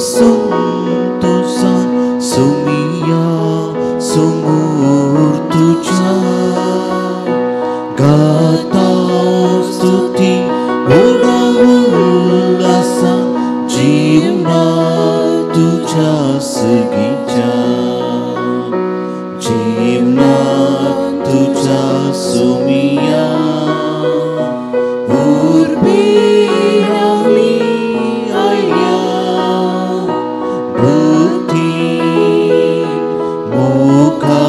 संतोषान सुमिया समोर तुझ्या गाता स्तुती ओढा उल्हासा जीवनात तुझ्या सगळीच्या जीवनात तुझ्या सुमिया उर्बी आम्ही आया बुद्धी मोका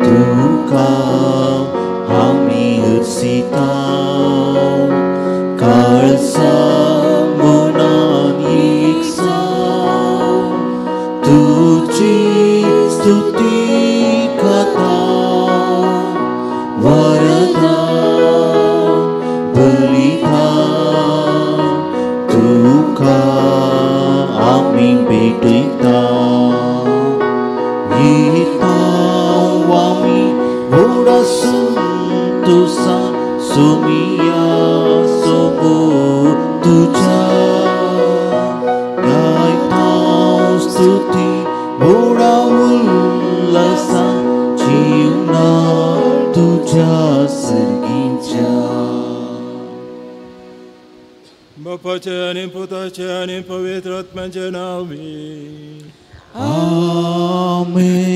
तुका आम्ही हसिता काळसा मनान एकसा तुझी स्तुती कथा वरदान बलिदान तुका आम्ही भेटता येता आम्ही ओढा संतोषान सुमिया समोर तुझ्या गायता स्तुती ओढा उल्हासा जीवनात तुझ्या सर्गीच्या बापाचे आणि पुताचे आणि पवित्र आत्म्याचे नावे आमेन.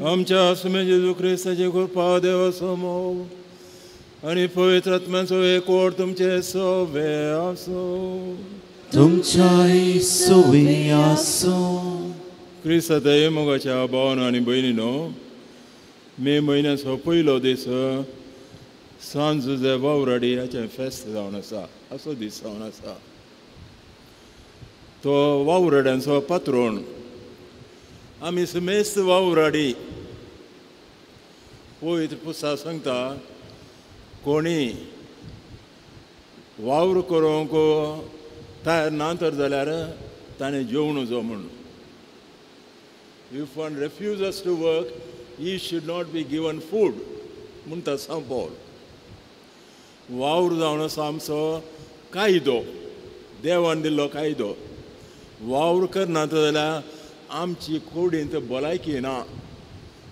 आमच्या आसमे जेजू ख्रिस्ताची कृपा देवा समोर आणि पवित्र आत्म्याचो एकवट तुमचे सवे आसो तुमच्याही सोयी आसो. क्रिस्ताचे मोगाच्या भावानो आनी भयणीनो, मे म्हयन्याचो पयलो दीस सांज जे वावराडी हाचें फेस्त जावन आसा, असो दीस जावन आसा. तो वावराड्यांचो पात्रोण. आमी समेस्त वावराडी पवित्र पुस्तकांत सांगता, कोणी वावर करूंक तयार ना तर जाल्यार ताणें जेवण जो म्हूण. If one refuses to work, he should not be given food. म्हणटा St. Paul. वावर जावन आसा आमचो कायदो, देवान दिल्लो कायदो. वावर करना जाल्यार आमची कुडींत भलायकी ना,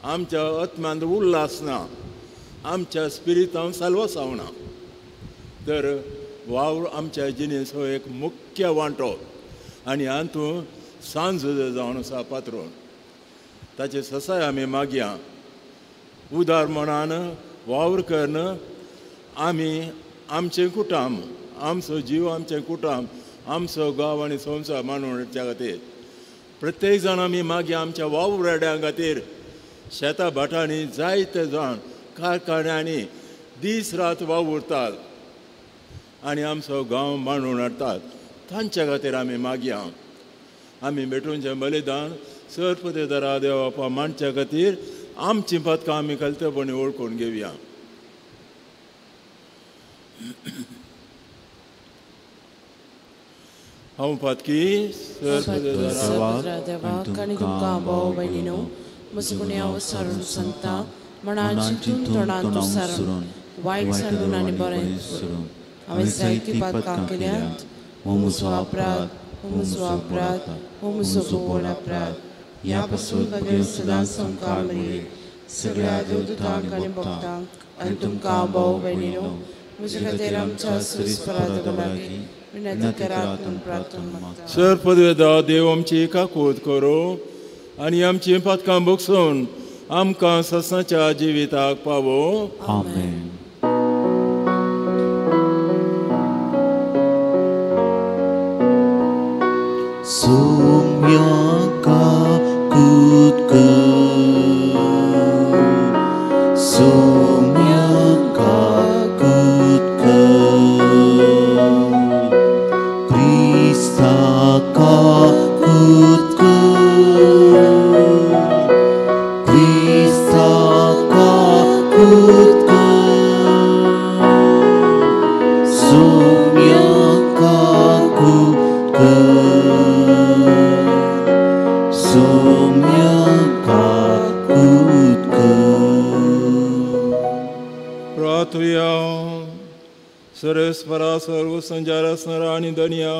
आमच्या आत्म्यांत उल्हास ना, आमच्या स्पिरितांत साल्वास ना. तर वावर आमच्या जिणेचो एक मुख्य वांटो आनी हातूंत सांज जावन आसा पात्रोण. ताचे ससाय आमी मागया. उदार मनान वावर करन आमी आमचें कुटुंब, आमचो जीव, आमचें कुटुंब, आमचो गांव आनी संवसार मांडोवच्या खातीर प्रत्येक जाण आमी मागया आमच्या वावराड्यां खातीर. शेतां भाटांनी जायते जाण कारखान्यांनी दीस रात वावुरतात आनी आमचो गांव मांडून हाडटात. तांच्या खातीर आमी मागया. आमी भेटूनचें बलिदान सर्पतेदारा देवा बापा मांडच्या खातीर आमची पदकां आमी कलतेपणी ओळखून घेवया. हांव पदकी सर्पतेदाराक आनी तुमकां भाव भयणीनो, म्हजो गुन्यांव विसरून सांगता, मनान चिंतून तोंडान विसरून वायट सांडून आनी बरें करून हांवें जायतीं पदकां केल्यात. हो म्हजो अपराध, हो म्हजो अपराध, हो म्हजो व्हड अपराध. ह्या पासून देव सदांच संवकार मेरेन सगळ्या देवदूतांक आनी भक्तांक आनी तुमकां भाव भयणीनो, म्हजे खातीर आमच्या सुस्पराधा लागीं विनंती करात म्हूण प्रार्थना मागता. सर्पतेदार देव आमची काकूत करो आनी आमची पदकां भोगसून आमकां ससाच्या जिविताक पावो. आमेन. Sumya kakut ke, sumya kakut ke, Krista kakut ke, Krista kakut ke, sumya kakut ke. प्रार्थुया. सरस्वरा सर्व संजारा स्मरा आणि धनिया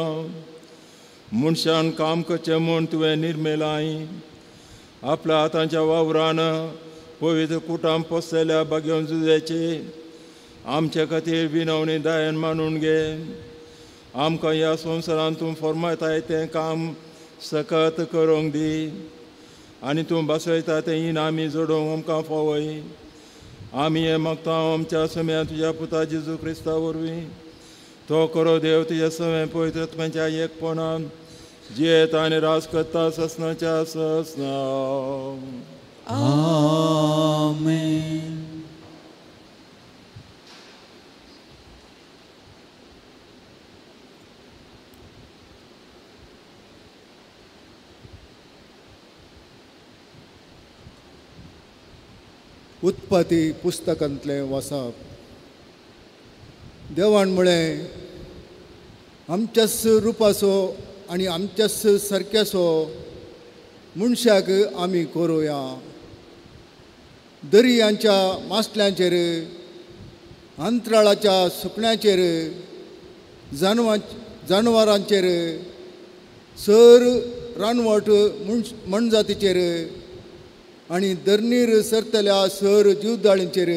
मनशान काम करचें म्हूण तुवें निर्मेलाय आपल्या हातांच्या वावरान पवित्र कुटाम पोसलेल्या बागेवन झुजाचे आमचे खातीर विनवणी दायन मानून घे. आमकां ह्या संवसारांत तूं फॉर्मायताय तें काम सकत करूंक दी आनी तूं बसयता तें इनामी जोडूंक आमकां फावय. आमी हें मागता आमच्या समेत तुज्या पुता जेजू क्रिस्ता वरवीं. तो करो देव तुजे समेत पवित्र आत्म्याच्या एकपणान जियेत आनी रास करता ससनाच्या ससना. आमेन. उत्पत्ती पुस्तकांतलें वाचप. देवान म्हळें, आमच्याच रुपाचो आनी आमच्याच सारक्याचो मनशाक आमी करुया. दर्यांच्या मासल्यांचेर, अंतराळाच्या सुकण्यांचेर, जानवरांचेर, सर रानवट मनजातीचेर आनी धरणीर सरतल्या सर जीवदाळींचेर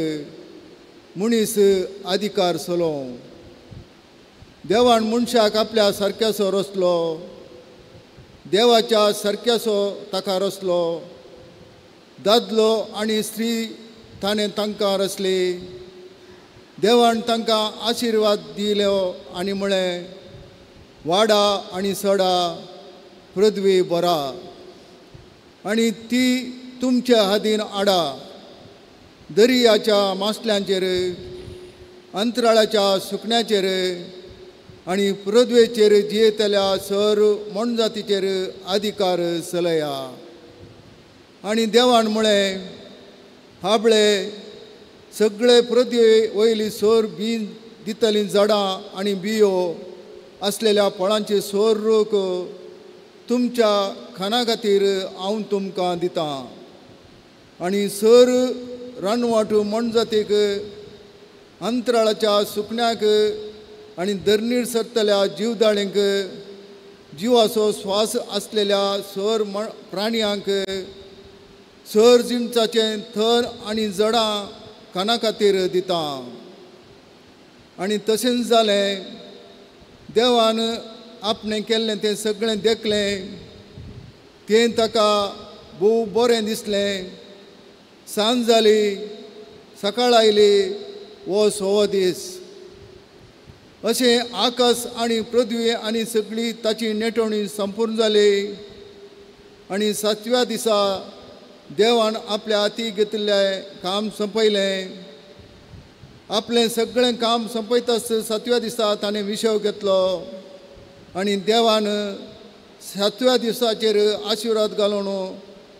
मनीस अधिकार सोलो. देवान मनशाक आपल्या सारक्याचो रचलो. देवाच्या सारक्याचो ताका रचलो. दादलो आनी स्त्री ताणें तांकां रचली. देवान तांकां आशिर्वाद दिलो आनी म्हळें, वाडा आनी सडा, पृथ्वी बरा आनी ती तुमच्या हातीन आडा. दर्याच्या मासल्यांचेर, अंतराळाच्या सुकण्यांचेर आनी पृथ्वेचेर जियेतल्या सर मनजातीचेर अधिकार चलया. आनी देवान म्हळें, हाबळे सगळे पृथ्वे वयली सर बी दितलीं झाडां आनी बियो आसलेल्या फळांचे सर रोक तुमच्या खाना खातीर हांव तुमकां दितां. आनी सर रानवट मनजातीक, अंतराळाच्या सुकण्याक आनी धरणीर सरतल्या जीवदाळींक, जिवाचो स्वास आसलेल्या सर प्राण्यांक, सर जिणसाचें थर आनी जडां खाना खातीर दितां. आनी तशेंच जालें. देवान आपणें केल्लें तें सगळें देखलें. तें ताका भोव बरें दिसलें. सांज जाली, सकाळ आयली, वो 6वो दीस. अशें आकाश आनी पृथ्वी आनी सगळी ताची नेटवणी संपूर्ण जाली. आनी 7व्या दिसा देवान आपल्या हाती घेतिल्लें काम संपयलें. आपलें सगळें काम संपयताच 7व्या दिसा ताणें विशव घेतलो. आनी देवान 7व्या दिसाचेर आशिर्वाद घालून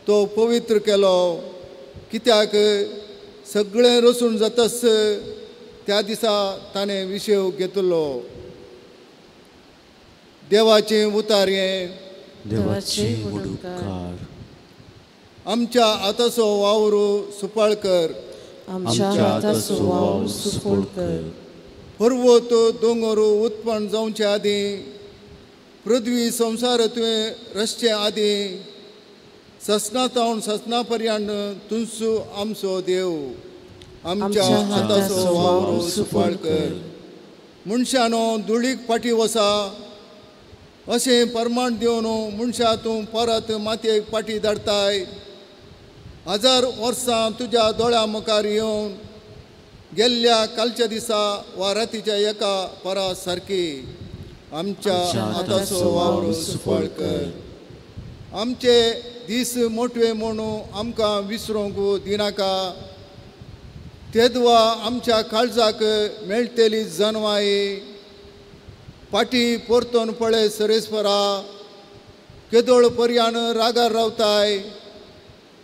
तो पवित्र केलो. कित्याक सगळें रसून जाताच त्या दिसा ताणें विशव घेतलो. देवाचें उतार्यें. देवाचें उडकार. आमच्या आतांचो वावर सुपाळ कर. आमच्या आतांचो वावर सुफळ कर. पर्वत दोंगर उत्पन्न जावचे आदीं, पृथ्वी संवसार तुवें रचचे आदीं, ससनातावन ससना पर्यंत तुमचो आमचो देव. आमच्या आतांचो वावर सुफळ कर. मनशानो धुळीक फाटी वसा अशें परमाण दिवन मनशा तूं परत मातयेक फाटी धाडताय. 1000 वर्सां तुज्या दोळ्या मुखार येवन गेल्ल्या कालच्या दिसा वा रातीच्या एका परा सारकी. आमच्या आतांचो वावर सुफळ कर. आमचे दीस मोठवे म्हणून आमकां विसरूंक दिनाका. तेदवा आमच्या काळजाक मेळटली जनवाई. फाटी परतून पळय सरेस्परा, केदोळ पर्यान रागार रावताय.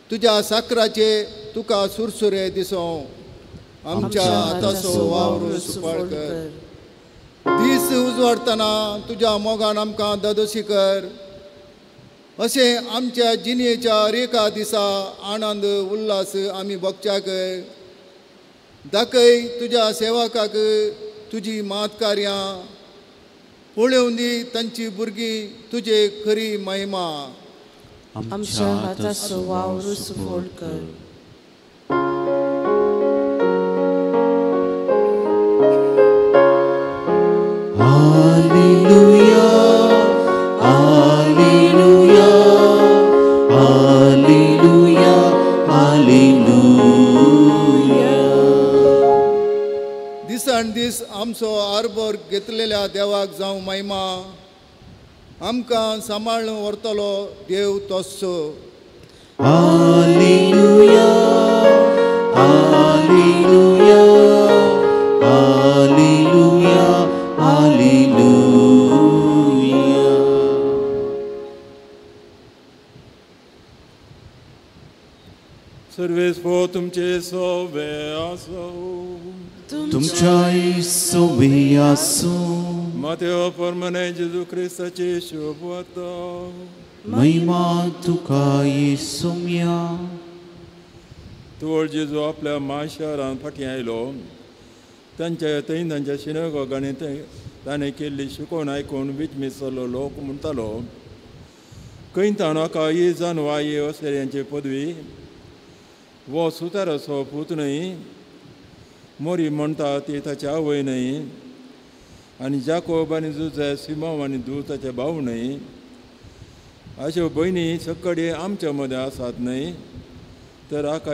तुज्या साकराचे तुका सुरसुरे दिसो. आमच्या आतांचो वावर सुफळ कर. दीस उजवाडतना तुज्या मोगान आमकां ददोशी कर. अशें आमच्या जिणेच्या रेखा दिसा आनंद उल्हास आमी भोगच्याक. दाखय तुज्या सेवकाक तुजी मात कार्यां. पळोवन दी तांची भुरगीं तुजे खरी महिमा. आमच्या हाताचो वावर सुफोड कर. Hallelujah, Hallelujah, Hallelujah, Hallelujah. दिसान दीस आमचो आरबोर घेतलेल्या देवाक जावं महिमा. आमकां सांबाळून व्हरतलो देव तोच. Hallelujah, Hallelujah, Hallelujah, Hallelujah. सर्वेस्पो तुमचे सोवे आसो. तुमच्या सोबे आसो. Mateo परमने जेजू ख्रिस्ताची शोभवतो. महिमा तुका येसुम्या. तुळ जेजू आपल्या माशारान फाटीं आयलो. तांच्या तांच्या सिनेगॉगांनी ताणें केल्ली शिकोवन आयकून विचमिसलो लोक म्हणटालो, खंय ताणका ही जानवाई असेऱ्यांची पदवी, वो सुताराचो पूत न्हय, मोरी म्हणटा ती ताची आवय न्हय, आनी जाकोब आनी जुझे सिमोन आनी दू ताचे भाव न्हय, अश्यो भयणी सकडी आमच्या मदें आसात न्हय, तर हाका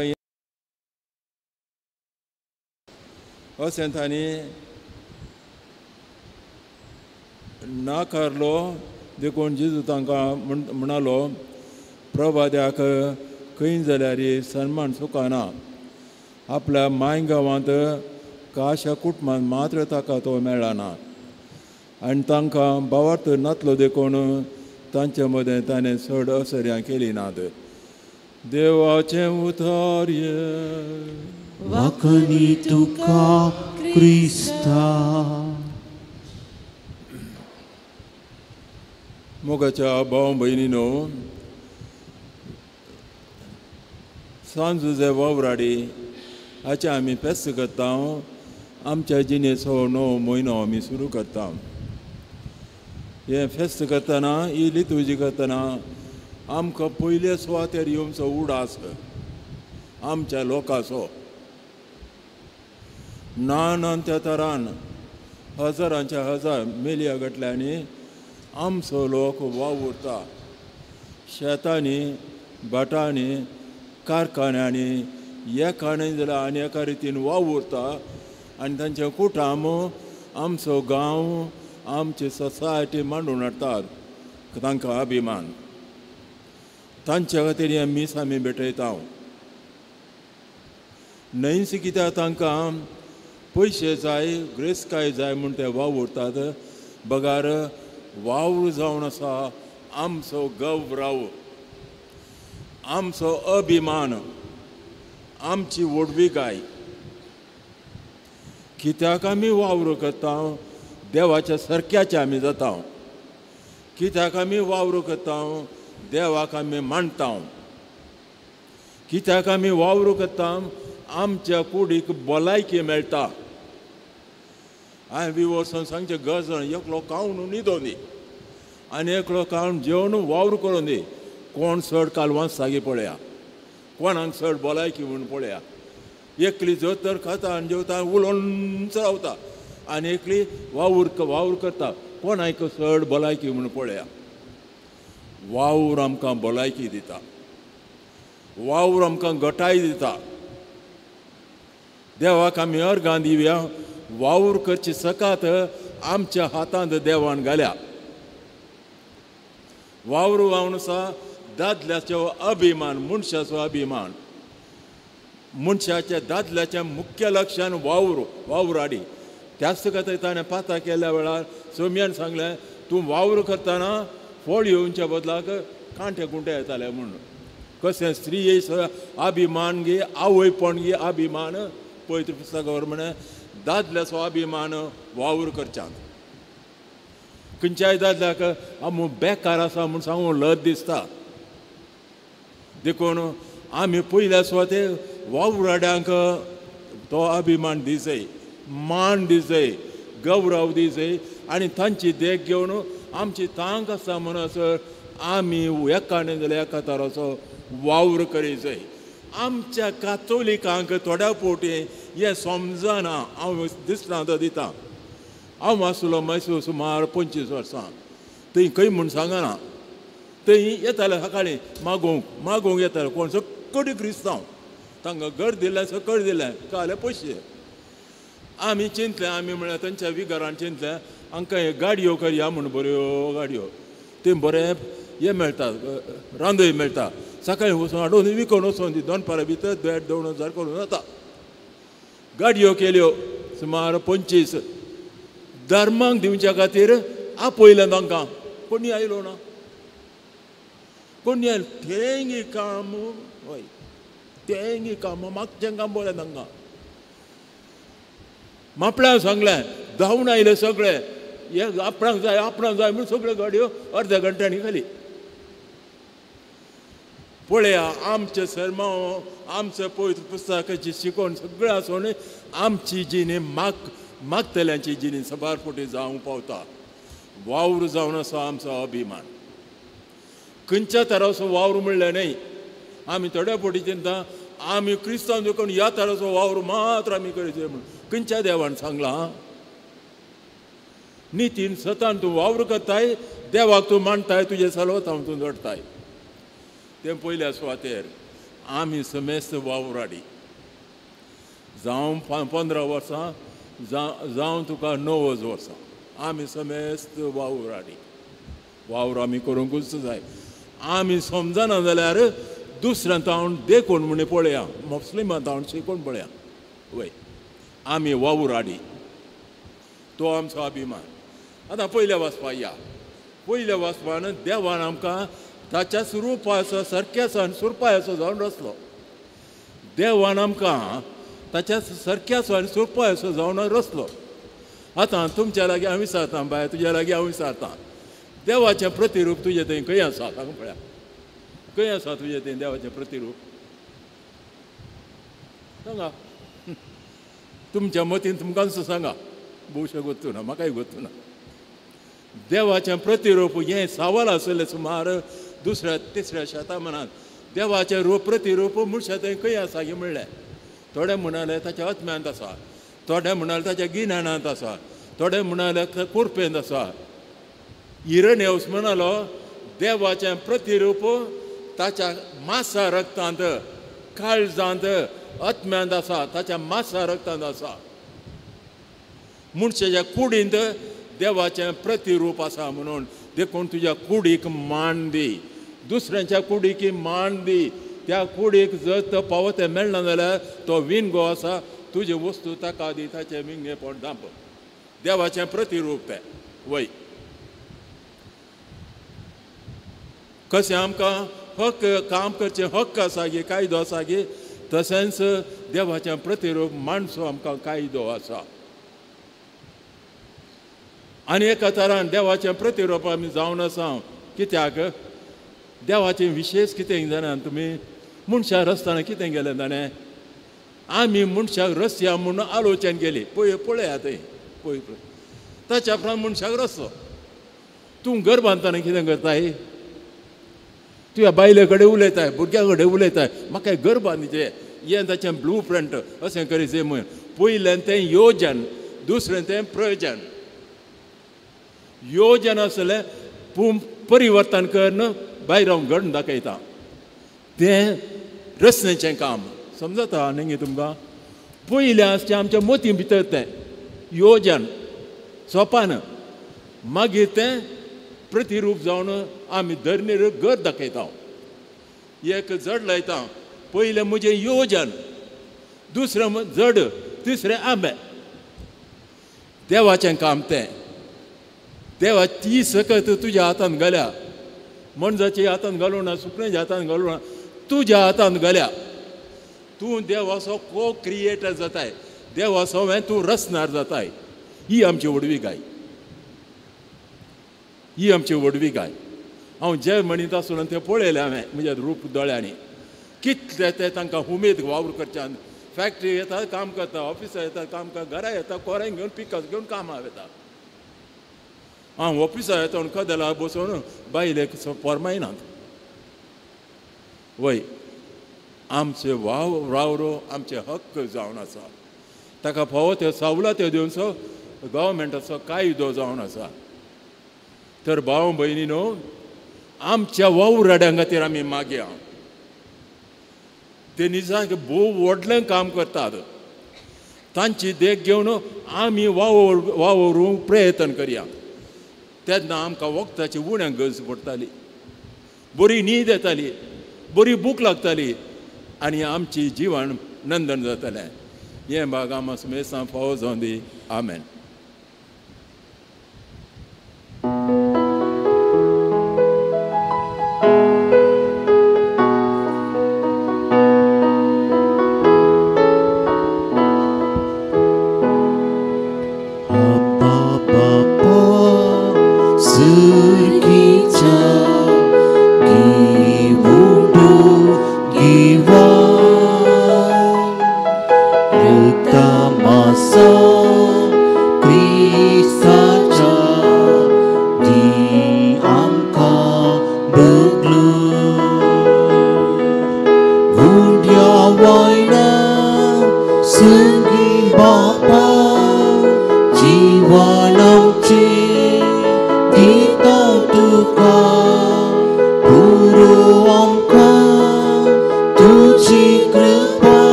अशें तांणी नाकारलो. देखून जेजू तांकां म्हणलो, प्रभाद्याक खंय जाल्यार सन्मान सुखाना. आपल्या माय गांवांत काश्या कुटुंबांत मात्र ताका तो मेळना. आनी तांकां भावार्थ नातलो देखून तांचे मदें ताणें चड असर्यां केली नात. देवाचें उतार्य. वाकनी तुका क्रिस्ता. मोगाच्या भाव भयणीनो, सांज जे वावराडी हाचे आमी फेस्त करता. आमच्या जिणेचो नवो म्हयनो आमी सुरू करता. हे फेस्त करतना, ही लितुजी करतना आमकां पयले सुवातेर येवचो उडास आमच्या लोकांचो. त्या तरान हजारांच्या हजार मेलया गटल्यांनी आमचो लोक वावुरता. शेतांनी, भाटांनी, कारखान्यांनी एका न्हय जाल्यार आनी एका रितीन वावुरता. आनी तांचे कुटाम आमचो गांव, आमची सोसायटी मांडून हाडटात. तांकां अभिमान. तांचे खातीर हे मीस आमी भेटयता. न्हयच कित्याक तांकां पयशे जाय, ग्रेस्काय जाय म्हूण ते वावुरतात. बगार वावर जावन आसा आमचो गौरव, आमचो अभिमान, आमची व्हडविकाय. कित्याक आमी वावर करता? देवाच्या सारक्याचे आमी जाता. कित्याक आमी वावर करता? देवाक आमी मानता. कित्याक आमी वावर करता? आमच्या कुडीक भलायकी मेळटा. हांवें वचून सांगचें गजान एकलो खावन न्हिदोन दी आनी एकलो खावन जेवण वावर करून दी. कोण चड कालवां सागी पळया, कोणाक चड भलायकी म्हूण पळया. एकली जर खाता आनी जेवता उलोवनच रावता, आनी एकली वावर करता, कोणाक चड भलायकी म्हूण पळया. वावर आमकां भलायकी दिता. वावर आमकां घटाय दिता. देवाक आमी अर्गां दिवया. वावर करची सकात आमच्या हातांत देवान घाल्या. वावर वावन आसा दादल्याचो अभिमान, मनशाचो अभिमान. मनशाच्या दादल्याचें मुख्य लक्षण वावराडी. त्याच खातीर ताणें पाता केल्या वेळार सोम्यान सांगलें, तूं वावर करतना फळ येवच्या बदलाक कांटे कुंटे येताले म्हणून. कशें स्त्रियेचो अभिमान गे, आवयपण गे अभिमान. पवित्र पुस्तकावर म्हणे दादल्याचो अभिमान वावर करच्यात. खंयच्याय दादल्याक आमी बेकार आसा म्हूण सांगून लज दिसता. देखून आमी पयल्या सुवातेर वावराड्यांक तो अभिमान दिसय, मान दिसय, गौरव दिसय. आनी तांची देख घेवन आमची तांक आसा म्हणसर आमी एकाने जाल्यार एका तराचो वावर करी जाय. आमच्या कातोलिकांक थोड्या फावटी हें समजना. हांव दिसतां दितां. हांव आसलो मैसूर सुमार 25 वर्सां. थंय खंय म्हूण सांगना. थंय येताले सकाळीं मागोवंक येताले कोण सकडी क्रिस्तांव. तांकां घर दिलें सकड दिलें काले पयशे. आमी चिंतलें आमी म्हळ्यार तांच्या विघरान चिंतलें हांकां हे गाडयो करया म्हूण बऱ्यो गाडयो. ते बरें हे मेळटा रांदोय मेळटा. सकाळीं वचून हाडून विकून वचून ती दोनपारां भितर 1,500 करून वता. गाडयो केल्यो सुमार 25. धर्माक दिवच्या खातीर आपयलें तांकां. कोणी आयलो ना. कोणी आयलो तेंगी काम हय तेंगी काम मागचें काम बरें तांकां. मापळ्या सांगलें धांवून आयले सगळे. हे आपणाक जाय म्हणून सगळ्यो गाडयो अर्ध्या घंट्यांनी खाली. पळया आमचे सर्मांव आमचे पवित्र पुस्तकाची शिकोवन सगळें आसून आमची जिणी मागतल्यांची जिणी सबार फावटी जावंक पावता. वावर जावन असो आमचो अभिमान. खंयच्या तराचो वावर म्हणलें न्हय. आमी थोड्या फावटी चिंता आमी क्रिस्तांव देखून ह्या तराचो वावर मात्र आमी करचें म्हणून. खंयच्या देवान सांगलां नितीन सतान तूं वावर करताय देवाक तूं मांडटाय तुजे सलवतां तूं जोडटाय. ते पयल्या सुवातेर आमी समेस्त वावराडी जावं 15 वर्सां जावं तुका 90 वर्सां आमी समेस्त वावराडी. वावर आमी करूंकूच जाय. आमी समजना जाल्यार दुसऱ्यांत हांव देखून म्हणे पळया मुस्लिमांत हांव शिकून पळया. वय आमी वावराडी तो आमचो अभिमान. आतां पयल्या वाचपा या. पयल्या वाचपान देवान आमकां ताच्या स्वरुपाचो सारक्याचो सुरपायाचो जावन रचलो. देवान आमकां ताच्या सारक्याचो आनी सुरपायाचो जावन रचलो. आतां तुमच्या लागीं हांव विचारतां बाय तुज्या लागीं हांव विचारतां देवाचें प्रतिरूप तुजें थंय खंय आसा सांग पळया. खंय आसा तुजें थंय देवाचें प्रतिरूप सांगा. तुमच्या मतीन तुमकां सांगा. भोवशें गोतू ना म्हाकाय गोतू ना. देवाचें प्रतिरूप हें सावाल आसलें सुमार 2ऱ्या-3ऱ्या शेतामानांत. देवाचें प्रतिरूप म्हणशें थंय खंय आसा हें म्हणलें. थोडे म्हणाले ताच्या आत्म्यांत आसा. थोडे म्हणाले ताच्या गिन्यानांत आसा. थोडे म्हणाले कुरपेंत आसा. इरेनेउस म्हणालो देवाचें प्रतिरूप ताच्या मांसा रक्तांत काळजांत आत्म्यांत आसा. ताच्या मांसा रक्तांत आसा. मनशाच्या कुडींत देवाचें प्रतिरूप आसा म्हणून देखून तुज्या कुडीक मान दी. दुसऱ्यांच्या कुडीक मान दी. त्या कुडीक जर तो पावते मेळना जाल्यार तो विणगो आसा. तुजे वस्तू ताका दी ताचें विंगेपण दांप. देवाचें प्रतिरूप तें. वय कशें आमकां हक्क काम करचें हक्क आसा गे कायदो आसा गे तशेंच देवाचें प्रतिरूप माणसो आमकां कायदो आसा. आनी एका तरान देवाचें प्रतिरूप आमी जावन आसा. कित्याक देवाचें विशेश कितें जाणा तुमी मनशाक रस्ताना कितें गेलें जाणें आमी मनशाक रस्या म्हूण आलोचन केली. पळया थंय पळय ताच्या प्रमाण मनशाक रस्तो. तूं घर बांदतना कितें करताय तुज्या बायले कडेन उलयताय भुरग्या कडेन उलयताय म्हाका घर बांदचें हें ताचें ब्लू प्रिंट अशें करीचें म्हूण. पयलें तें योजन दुसरें तें प्रयोजन. योजन आसलें परिवर्तन करून भायर हांव घडून दाखयता. तें रचनेचें काम समजता न्ही तुमकां. पयलें आसचें आमच्या मती भितर तें योजन सोपान. मागीर तें प्रतिरूप जावन आमी धरणेर घर दाखयता. एक जड लायता. पयलें म्हजें योजन दुसरें जड तिसरें आंबे. देवाचें काम तें. देवा ती सकत तुज्या हातान घाल्या. मनजाच्या हातान घालूं ना सुकण्याच्या हातान घालूं ना तुज्या हातान घाल्या. तूं देवाचो को क्रिएटर जाताय. देवाचो तूं रचणार जाताय. ही आमची व्हडवीकाय. ही आमची व्हडवीकाय. हांव जे म्हणीत आसतना तें पळयलें हांवें म्हज्या रूप दोळ्यांनी. कितलें तें तांकां उमेद वावर करच्यान फॅक्टरी येता काम करता ऑफिसां येता काम करता घरा येता कोऱ्यां घेवन पिकस घेवन कामां वता. हांव ऑफिसा येता कदेला बसून बायलेक फॉर्मायनात वय आमचे वावरो आमचे हक्क जावन आसा ताका फावो त्यो सवलत्यो दिवचो गव्हर्मेंटाचो कायदो जावन आसा तर भाव भयणीनो आमच्या वावराड्यां खातीर आमी मागया ते निजाक भोव व्हडलें काम करतात तांची देख घेवन आमी वावरूंक प्रयत्न करया तेन्ना आमकां वखदाची उण्या गरज पडटाली बरी न्हीद येताली बरी भूक लागताली आनी आमची जिवन नंदन जातालें हें भाग आमकां समेसा फावो जावन दी आमेन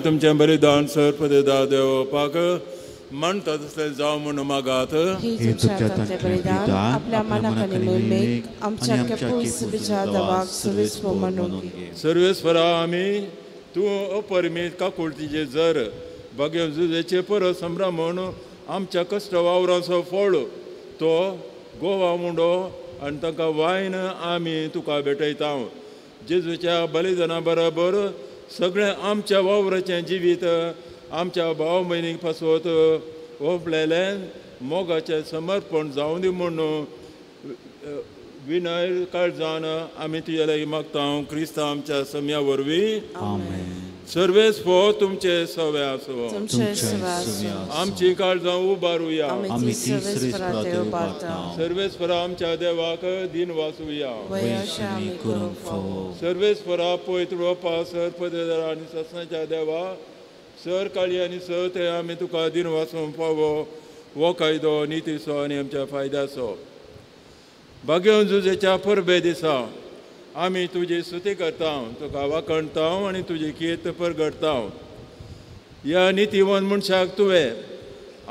तुमचे बलिदान सर्पदेदा देवपाक म्हणटा तसलें जावं म्हूण मागात आपल्या मनाखाली आमच्या सर्वेस्परा आमी तूं अपरिमीत काकुळतीचे जर भगेव झुजेचे परस संभ्रमण आमच्या कश्ट वावराचो फळ तो गोवा मुंडो आनी ताका वायन आमी तुका भेटयता जेजूच्या बलिदाना बरोबर सगळें आमच्या वावराचें जिवीत आमच्या भाव भयणीक पासवत ओपलेलें मोगाचें समर्पण जावं दी म्हूण विनय काळजान आमी तुजे लागीं मागता क्रिस्तांव आमच्या सम्या वरवीं सर्वेस्पो तुमचे सवे आसो आमची काळजां उबारुया सर्वेस्परा आमच्या देवाक दिन वाचुया सर्वेस्परा पवित्र बापा सर्पदेदार आनी सत्साच्या देवा सर काळी आनी सत हे आमी तुका दिन वाचूंक फावो हो कायदो नितीचो आनी आमच्या फायद्याचो भाग्यवन झुजेच्या परबे दिसा आमी तुजी स्तुती करता तुका वाखणता आनी तुजी कीर्त परगडता ह्या नितीवन मनशाक तुवें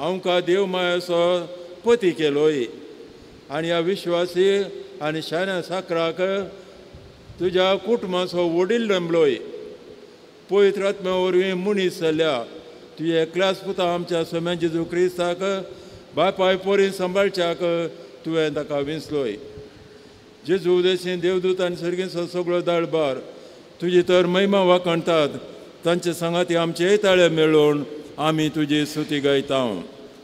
आमकां देव मायाचो पती केलोय आनी ह्या विश्वासी आनी शाण्या साकराक तुज्या कुटुंबाचो वडील रमलोय पवित्र आत्म्या वरवीं मनीस जाल्या तुजे एकल्याच पुता आमच्या सम्या जेजू क्रिस्ताक बापाय पोरी सांबाळच्याक तुवें ताका विंचलोय जेजू उदेशीं देवदूत आनी सर्गीचो सगळो दाळबार तुजी तर महिमा वाखणटात तांचे सांगाती आमचे ताळे मेळोवन आमी तुजी स्तुती गायता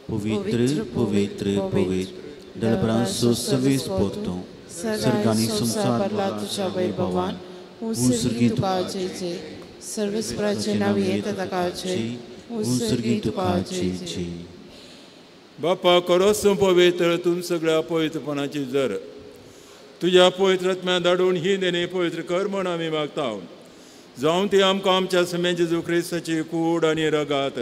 पवित्र पवित्र पवित्र दळबरांचो सवेस पोरतो सर्गांनी संसार तुझ्या वैभवान उंसर्गी तुका जय जय सर्वेस्पराचे नांव येता ताका जय उंसर्गी तुका जय जय बापा खरोच पवित्र तूं सगळ्या पवित्रपणाची जर तुज्या पवित्र आत्म्या धाडून ही देणी पवित्र कर म्हूण आमी मागता जावं ती आमकां आमच्या सम्या जेजू क्रिस्ताची कूड आनी रगात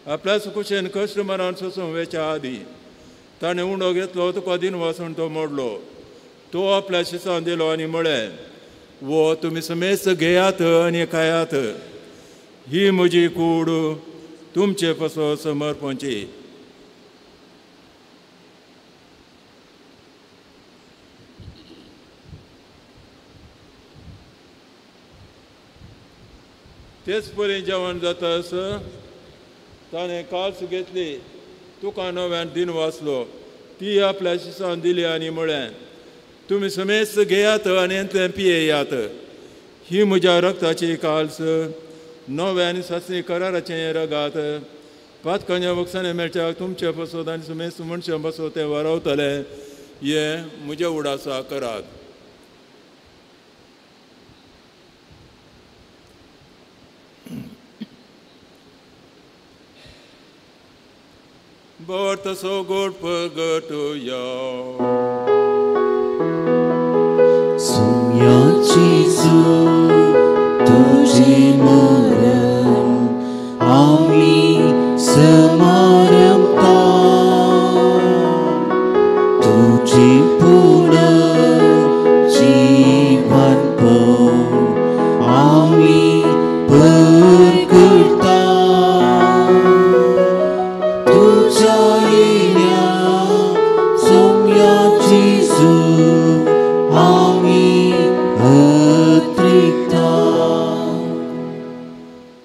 आपल्या सुकुशेन कश्ट मरण सोसूंक वेच्या आदी ताणें उंडो घेतलो तुका दिन वाचून तो मोडलो तो आपल्या शिसान दिलो आनी म्हळें वो तुमी समेस्त घेयात आनी खायात ही म्हजी कूड तुमचे पासो समर्पणची तेच परी जेवण जातास ताणें काल्स घेतली तुका नव्यान दिन वाचलो ती आपल्या शिसान दिली आनी म्हळें, तुमी समेस्त घेयात आनी तें पियेयात. ही म्हज्या रक्ताची काल्स नवे आनी सस्ती कराराचें रगात. पातकांच्या वखसांनी मेळच्याक तुमचे बसोत आनी समेस्त मनशां बसोत तें वारावतले. हे म्हज्या उडासा करात. Borta so good purgatoria. Sumyaci su tuji maran ami semaram ta tuji puna jivan po ami berkerta tujaina sumyaci su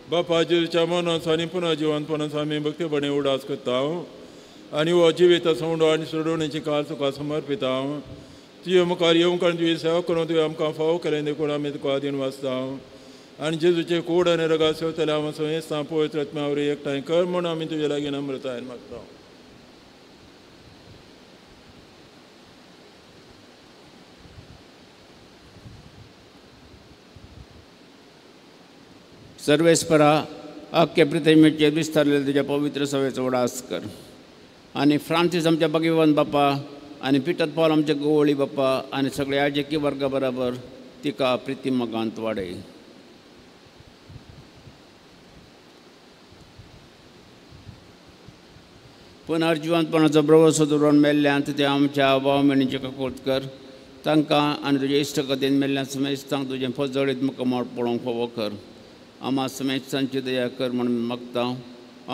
बापा जेजूच्या मनास आनी पुन्हा जिवंतपणास आमी भक्तीपणे उडास करता आनी हो जिवीत सोडो आनी सोडोवणेची काल तुका समर्पिता. तुजे मुखार येवंक आनी तुजी सेवा करून तुवें आमकां फावो केलें देखून आमी तुका आदीन वाचता. आनी जेजूचे कूड आनी रगा सेवतले हांव समेस्तां पवित्र आत्म्यावरी एकठांय कर म्हूण आमी तुजे लागीं नम्रतायेन मागता. सर्वेस्परा अख्खे पृथ्वीचेर विस्तारलेले तुज्या पवित्र सवेचो उडास कर. आनी फ्रांसीस आमच्या भगिवन बापा आनी पिटर पॉल आमचे गोवळी बापा आनी सगळे याजकी वर्गा बराबर तिका प्रिती मोगांत वाडय. पुनर्जिवंतपणाचो ब्रवसो दवरून मेल्ल्यांत ते आमच्या भाव भयणीचे ककोत कर. तांकां आनी तुजे इश्ट कथेन मेल्ल्या समेस्तांक तुजें फजळीत मुखार पळोवंक फावो कर. आम्हा समेस्तांची दया कर म्हणून मागता.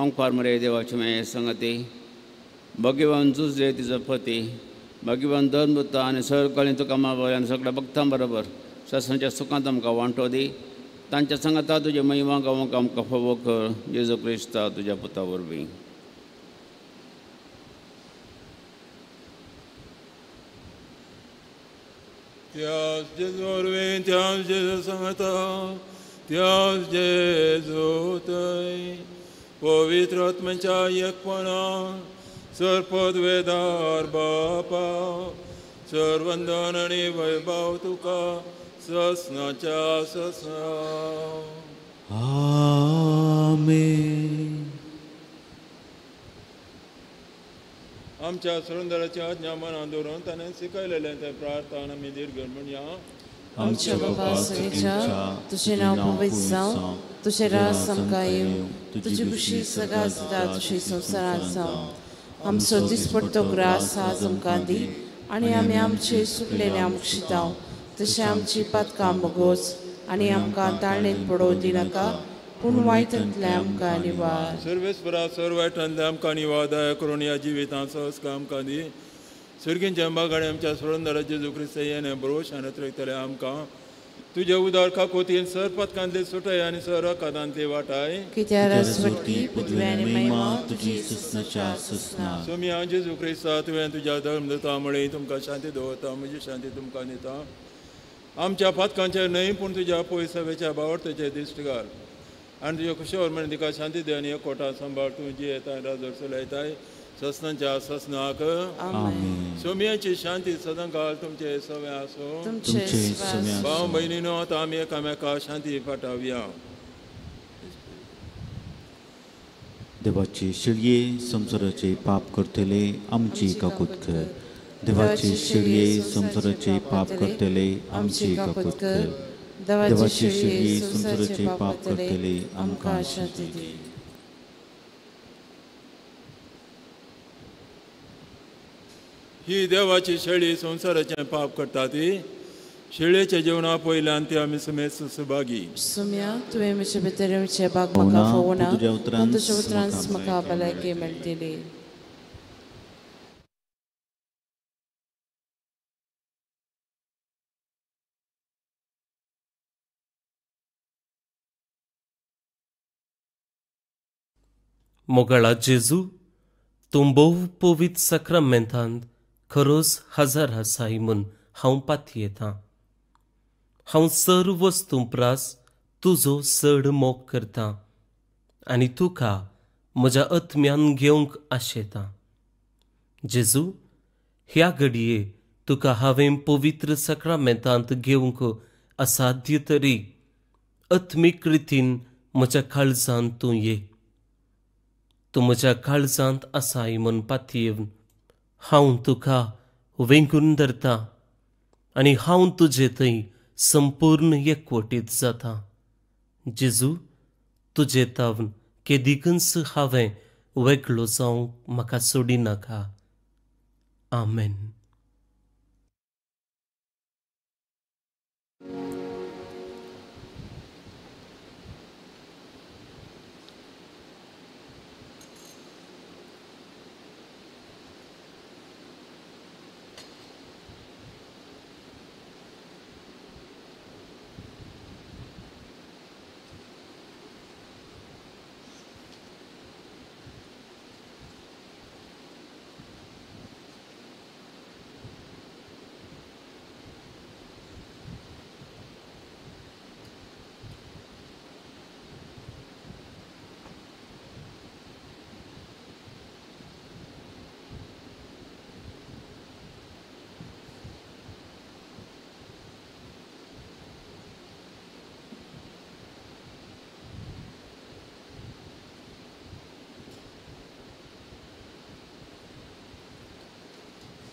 ओंकार मरे देवाचे माये संगती भगिवन झुजले तिजो पती भगिवन धर्मता आनी सरकाळी तुका मागोय आनी सगळ्या भक्तां बरोबर ससांच्या सुखांत आमकां वांटो दी. तांच्या सांगाता तुजे महिमा गावोंक आमकां फावो कर. जेजू क्रिस्ता तुज्या पुता वरवीं. त्याच जेजू वरवीं त्याच जेजू सांगता त्याच जेजू थंय पवित्र आत्म्याच्या एकपणा सरपद वेदार बापा सर्वंदन आनी वैभव तुका ससनाच्या ससना. आमेन. आमच्या सुरंदराची आज्ञा मनात दवरून ताणें शिकयलेलें तें प्रार्थना आमी दीर्घ म्हणया. आमच्या बाबा सगळ्याच्या तुझें नांव पवित्र जावं, तुझें राज आमकां येवं, तुजी खुशी सदां सदां तुजी संवसारांत जावं. आमचो दिसपट्टो ग्रास आज आमकां दी आनी आमी आमचे सुकलेले आमकां शिताव तशें आमची पातकां मोगोच आनी आमकां ताळणेंत पडोवं दिनाका पूण वायटांतले आमकां निवार. सर्वेस्परा सर्व वायटांतले आमकां निवार दया करून ह्या जिवितांत सहज आमकां दी. सर्गींच्या बागाडे आमच्या सुरंदरा जेजू क्रिस्त येणे भरोशान रयतले आमकां तुजे उदार काकोतीन सर पतकांतले सुटय आनी सर कादांतले वाटाय. कित्याक रसवटी पृथ्वी आनी महिमा तुजी ससनाच्या ससना. सोम्या जेजू क्रिस्ता तुवें तुज्या धर्मदता मळी तुमकां शांती दवरता म्हजी शांती तुमकां दिता. आमच्या पातकांचेर न्हय पूण तुज्या पळय सवेच्या बावडतेचेर दिश्ट घाल आनी तुज्या खुशेवर म्हण तिका शांती दे आनी एकवटां सांबाळ तूं जी येताय राजर चलयताय ससनाच्या ससनाक. सोम्याची शांती सदां घाल तुमचे सवे आसूं. भाव भयणीनो आतां आमी एकामेका शांती पाठवया. देवाचे शिळये संसाराचे पाप करतले आमची काकूत कर. देवाचे शिळये संसाराचे पाप करतले आमची काकूत कर. देवाचे शिळये संसाराचे पाप करतले आमकां शांती दी. ही देवाची शेळी संसाराचें पाप करता ती शेळयेच्या जेवणा पयल्यान ती आमी समेत सहभागी. सुम्या तुवें म्हजे भितर म्हजे भाग म्हाका फोवना तुज्या उतरांत म्हाका भलायकी मेळटली. मोगळा जेजू तूं भोव पवित्र सक्रामेंतांत खरोच हजर आसाय म्हूण हांव पातयेतां. हांव सर्व वस्तू प्रास तुजो चड मोग करतां आनी तुका म्हज्या आत्म्यान घेवंक आशेतां. जेजू, ह्या घडये तुका हांवें पवित्र सक्रामेंतांत घेवंक असाध्य तरी आत्मीक रितीन म्हज्या काळजांत तूं ये. तूं म्हज्या काळजांत आसाय म्हूण पातयेवन हांव तुका वेंगून धरतां आनी हांव तुजे थंय संपूर्ण एकवटीत जातां. जेजू, तुजे तावन केदिकच हांवें वेगळो जावंक म्हाका सोडिनाका. आमेन.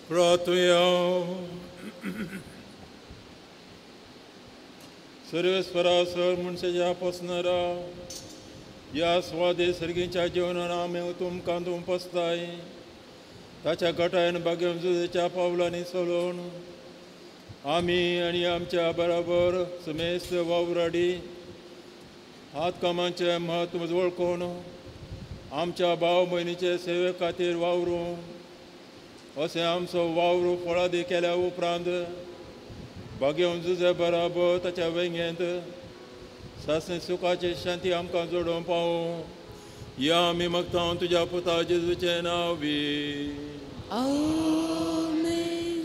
प्रार्थया. सर्वेस्परासर मनशाच्या पसणारा या स्वादे सर्गीच्या जीवनान आम्ही तुमकां पसताय. ताच्या गटायन भाग्यम जुजेच्या पावलांनी चलोवन आमी आनी आमच्या बरोबर समेस्त वावराडी हात कामांचे म्हत्व वळखून आमच्या भाव भयणीचे सेवे खातीर वावरून अशें आमचो वावर फळादी केल्या उपरांत भाग्यम जुजे बराबर ताच्या वेंगेंत सासणी सुखाची शांती आमकां जोडून पावूं. या आमी मागता तुज्या पुता जेजूचे नांवी.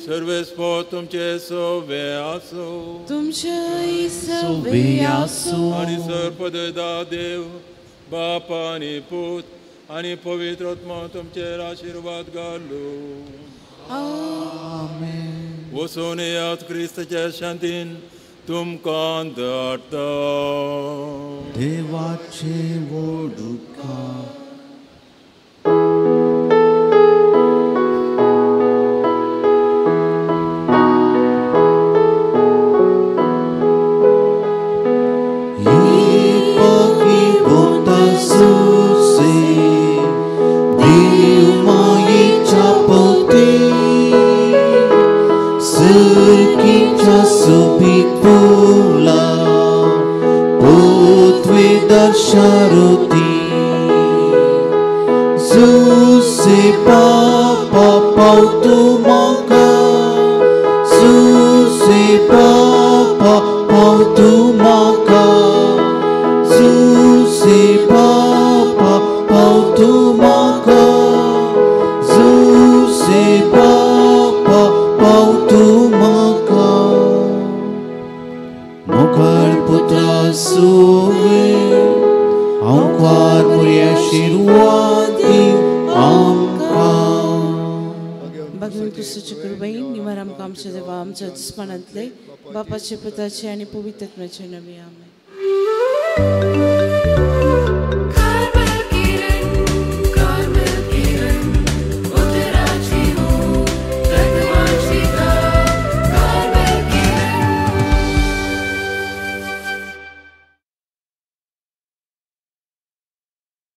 सर्वेस्पर तुमचे सवे आसूं. तुमचे सवे आसूं. आनी सर्पदयदा देव बाप आनी पूत आनी पवित्र आत्मा तुमचेर आशीर्वाद घालूं. आमेन. वचून यात क्रिस्ताच्या शांतीन तुमकां धाडटा. देवाचे वोडुका. Sharuti Zuse papa pautu maka Zuse papa pautu maka Zuse papa pautu maka Zuse papa pautu maka Mokar putra suve Aunque muri आशीर्वादी आमकां. भगवंत तुझी कृपा निवार आमकां आमच्या देवा आमच्या दुस्मानांतले बापाचे पुताचे आणि पवित्र आत्म्याचे नावे. आमेन.